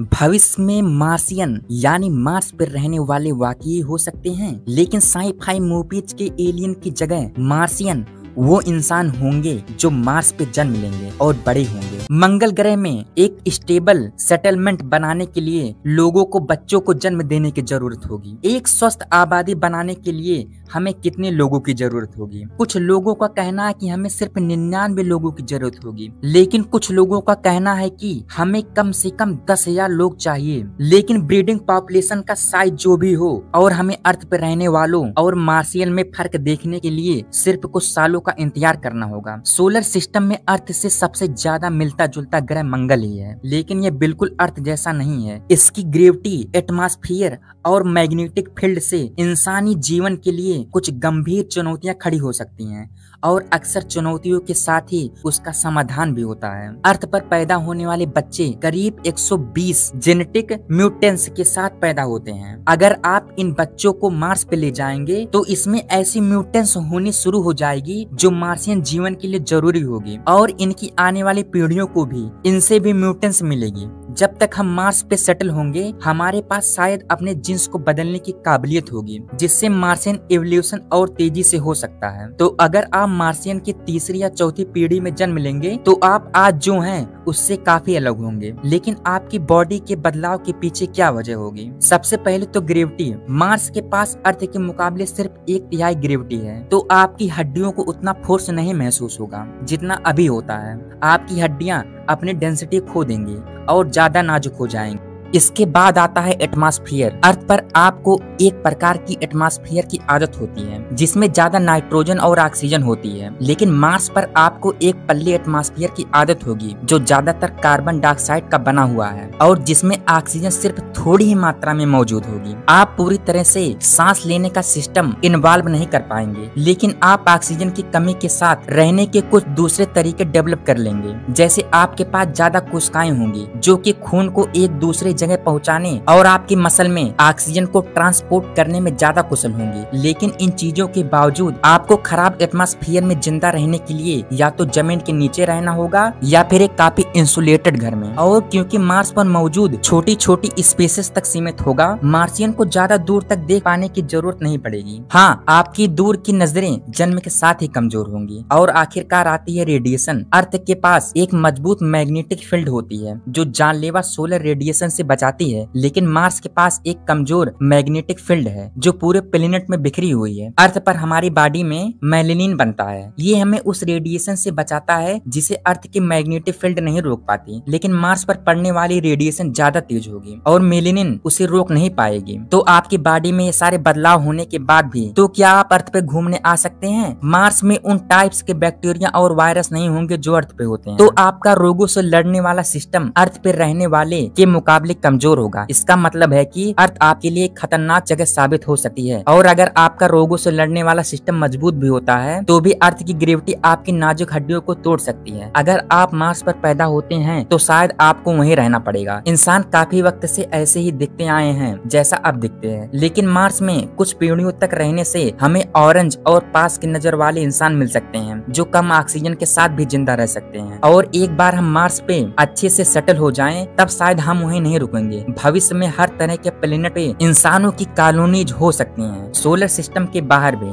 भविष्य में मार्सियन यानी मार्स पर रहने वाले वाकई हो सकते हैं, लेकिन साई-फाई मूवीज के एलियन की जगह मार्सियन वो इंसान होंगे जो मार्स पे जन्म लेंगे और बड़े होंगे। मंगल ग्रह में एक स्टेबल सेटलमेंट बनाने के लिए लोगों को बच्चों को जन्म देने की जरूरत होगी। एक स्वस्थ आबादी बनाने के लिए हमें कितने लोगों की जरूरत होगी? कुछ लोगों का कहना है कि हमें सिर्फ 99 लोगों की जरूरत होगी, लेकिन कुछ लोगों का कहना है कि हमें कम से कम 10,000 लोग चाहिए। लेकिन ब्रीडिंग पॉपुलेशन का साइज जो भी हो और हमें अर्थ पर रहने वालों और मार्सियन में फर्क देखने के लिए सिर्फ कुछ सालों का इंतजार करना होगा। सोलर सिस्टम में अर्थ से सबसे ज्यादा मिलता जुलता ग्रह मंगल ही है, लेकिन यह बिल्कुल अर्थ जैसा नहीं है। इसकी ग्रेविटी, एटमॉस्फेयर और मैग्नेटिक फील्ड से इंसानी जीवन के लिए कुछ गंभीर चुनौतियां खड़ी हो सकती हैं और अक्सर चुनौतियों के साथ ही उसका समाधान भी होता है। अर्थ पर पैदा होने वाले बच्चे करीब 120 जेनेटिक म्यूटेंट्स के साथ पैदा होते हैं। अगर आप इन बच्चों को मार्स पे ले जाएंगे तो इसमें ऐसी म्यूटेंट्स होनी शुरू हो जाएगी जो मार्सियन जीवन के लिए जरूरी होगी, और इनकी आने वाली पीढ़ियों को भी इनसे भी म्यूटेंट्स मिलेगी। जब तक हम मार्स पे सेटल होंगे हमारे पास शायद अपने जीन्स को बदलने की काबिलियत होगी, जिससे मार्सियन एवोल्यूशन और तेजी से हो सकता है। तो अगर आप मार्सियन की तीसरी या चौथी पीढ़ी में जन्म लेंगे तो आप आज जो हैं उससे काफी अलग होंगे। लेकिन आपकी बॉडी के बदलाव के पीछे क्या वजह होगी? सबसे पहले तो ग्रेविटी। मार्स के पास अर्थ के मुकाबले सिर्फ 1/3 ग्रेविटी है, तो आपकी हड्डियों को उतना फोर्स नहीं महसूस होगा जितना अभी होता है। आपकी हड्डियां अपनी डेंसिटी खो देंगी और ज्यादा नाजुक हो जाएंगी। इसके बाद आता है एटमॉस्फेयर। अर्थ पर आपको एक प्रकार की एटमॉस्फेयर की आदत होती है जिसमें ज्यादा नाइट्रोजन और ऑक्सीजन होती है, लेकिन मार्स पर आपको एक पल्ले एटमॉस्फेयर की आदत होगी जो ज्यादातर कार्बन डाइऑक्साइड का बना हुआ है और जिसमें ऑक्सीजन सिर्फ थोड़ी ही मात्रा में मौजूद होगी। आप पूरी तरह से सांस लेने का सिस्टम इन्वॉल्व नहीं कर पाएंगे, लेकिन आप ऑक्सीजन की कमी के साथ रहने के कुछ दूसरे तरीके डेवलप कर लेंगे। जैसे आपके पास ज्यादा कोशिकाएं होंगी जो कि खून को एक दूसरे जगह पहुंचाने और आपकी मसल में ऑक्सीजन को ट्रांसपोर्ट करने में ज्यादा कुशल होंगी। लेकिन इन चीजों के बावजूद आपको खराब एटमॉस्फेयर में जिंदा रहने के लिए या तो जमीन के नीचे रहना होगा या फिर एक काफी इंसुलेटेड घर में। और क्योंकि मार्स पर मौजूद छोटी छोटी स्पेसेस तक सीमित होगा, मार्सियन को ज्यादा दूर तक देख पाने की जरूरत नहीं पड़ेगी। हाँ, आपकी दूर की नजरें जन्म के साथ ही कमजोर होंगी। और आखिरकार आती है रेडिएशन। अर्थ के पास एक मजबूत मैग्नेटिक फील्ड होती है जो जानलेवा सोलर रेडिएशन से बचाती है, लेकिन मार्स के पास एक कमजोर मैग्नेटिक फील्ड है जो पूरे प्लेनेट में बिखरी हुई है। अर्थ पर हमारी बॉडी में मेलेनिन बनता है, ये हमें उस रेडिएशन से बचाता है जिसे अर्थ की मैग्नेटिक फील्ड नहीं रोक पाती। लेकिन मार्स पर पड़ने वाली रेडिएशन ज्यादा तेज होगी और मेलेनिन उसे रोक नहीं पाएगी। तो आपकी बॉडी में ये सारे बदलाव होने के बाद भी तो क्या आप अर्थ पे घूमने आ सकते हैं? मार्स में उन टाइप्स के बैक्टीरिया और वायरस नहीं होंगे जो अर्थ पे होते हैं, तो आपका रोगों से लड़ने वाला सिस्टम अर्थ पे रहने वाले के मुकाबले कमजोर होगा। इसका मतलब है कि अर्थ आपके लिए खतरनाक जगह साबित हो सकती है। और अगर आपका रोगों से लड़ने वाला सिस्टम मजबूत भी होता है तो भी अर्थ की ग्रेविटी आपकी नाजुक हड्डियों को तोड़ सकती है। अगर आप मार्स पर पैदा होते हैं तो शायद आपको वहीं रहना पड़ेगा। इंसान काफी वक्त से ऐसे ही दिखते आए हैं जैसा अब दिखते हैं, लेकिन मार्स में कुछ पीढ़ियों तक रहने से हमें ऑरेंज और पास की नजर वाले इंसान मिल सकते हैं जो कम ऑक्सीजन के साथ भी जिंदा रह सकते हैं। और एक बार हम मार्स पे अच्छे से सेटल हो जाएं तब शायद हम वहीं नहीं रुकेंगे। भविष्य में हर तरह के प्लेनेट पे इंसानों की कॉलोनीज हो सकती हैं, सोलर सिस्टम के बाहर भी।